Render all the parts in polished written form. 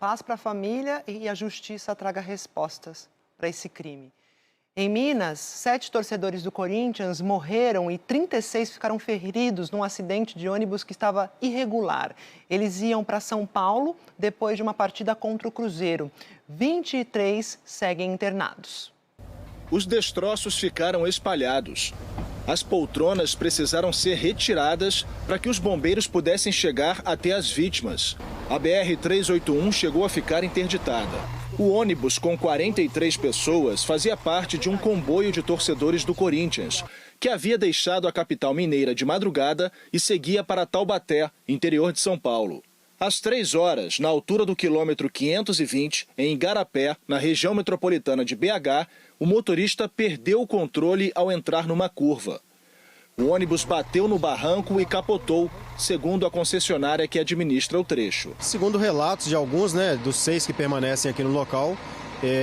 paz para a família e a justiça traga respostas para esse crime. Em Minas, 7 torcedores do Corinthians morreram e 36 ficaram feridos num acidente de ônibus que estava irregular. Eles iam para São Paulo depois de uma partida contra o Cruzeiro. 23 seguem internados. Os destroços ficaram espalhados. As poltronas precisaram ser retiradas para que os bombeiros pudessem chegar até as vítimas. A BR-381 chegou a ficar interditada. O ônibus com 43 pessoas fazia parte de um comboio de torcedores do Corinthians, que havia deixado a capital mineira de madrugada e seguia para Taubaté, interior de São Paulo. Às 3 horas, na altura do quilômetro 520, em Igarapé, na região metropolitana de BH, o motorista perdeu o controle ao entrar numa curva. O ônibus bateu no barranco e capotou, segundo a concessionária que administra o trecho. Segundo relatos de alguns, dos 6 que permanecem aqui no local,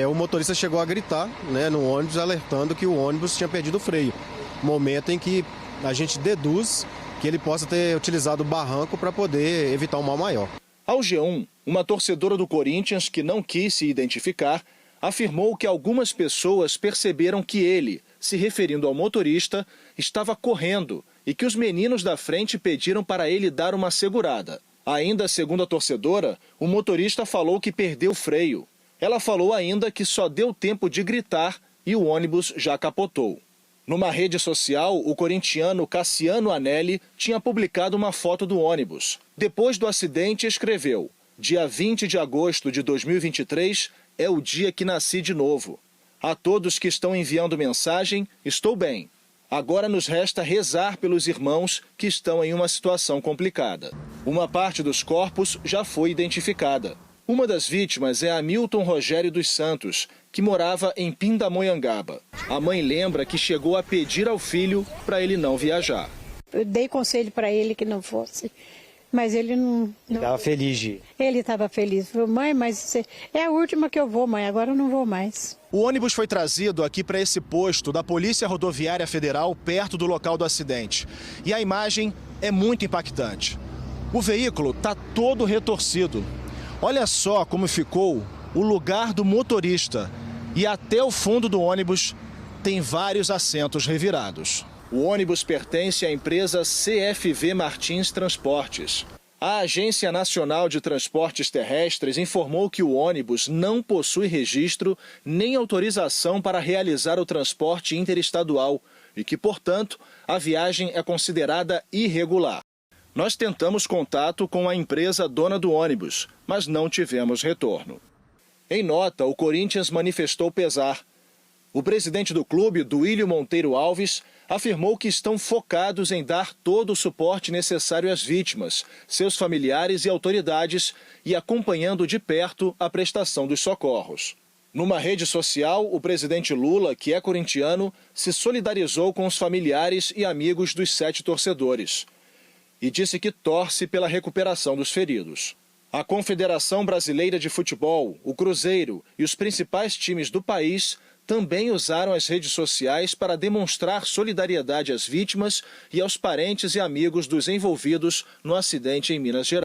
o motorista chegou a gritar, no ônibus, alertando que o ônibus tinha perdido o freio. Momento em que a gente deduz que ele possa ter utilizado o barranco para poder evitar um mal maior. Ao G1, uma torcedora do Corinthians que não quis se identificar, afirmou que algumas pessoas perceberam que ele, se referindo ao motorista, estava correndo e que os meninos da frente pediram para ele dar uma segurada. Ainda segundo a torcedora, o motorista falou que perdeu o freio. Ela falou ainda que só deu tempo de gritar e o ônibus já capotou. Numa rede social, o corintiano Cassiano Anelli tinha publicado uma foto do ônibus. Depois do acidente, escreveu: "Dia 20 de agosto de 2023 é o dia que nasci de novo. A todos que estão enviando mensagem, estou bem. Agora nos resta rezar pelos irmãos que estão em uma situação complicada." Uma parte dos corpos já foi identificada. Uma das vítimas é Hamilton Rogério dos Santos, que morava em Pindamonhangaba. A mãe lembra que chegou a pedir ao filho para ele não viajar. Eu dei conselho para ele que não fosse, mas ele não... Estava feliz de ir. Ele estava feliz. Falou: "Mãe, mas é a última que eu vou, mãe, agora eu não vou mais." O ônibus foi trazido aqui para esse posto da Polícia Rodoviária Federal, perto do local do acidente. E a imagem é muito impactante. O veículo está todo retorcido. Olha só como ficou o lugar do motorista. E até o fundo do ônibus tem vários assentos revirados. O ônibus pertence à empresa CFV Martins Transportes. A Agência Nacional de Transportes Terrestres informou que o ônibus não possui registro nem autorização para realizar o transporte interestadual e que, portanto, a viagem é considerada irregular. Nós tentamos contato com a empresa dona do ônibus, mas não tivemos retorno. Em nota, o Corinthians manifestou pesar. O presidente do clube, Duílio Monteiro Alves, afirmou que estão focados em dar todo o suporte necessário às vítimas, seus familiares e autoridades e acompanhando de perto a prestação dos socorros. Numa rede social, o presidente Lula, que é corintiano, se solidarizou com os familiares e amigos dos 7 torcedores e disse que torce pela recuperação dos feridos. A Confederação Brasileira de Futebol, o Cruzeiro e os principais times do país também usaram as redes sociais para demonstrar solidariedade às vítimas e aos parentes e amigos dos envolvidos no acidente em Minas Gerais.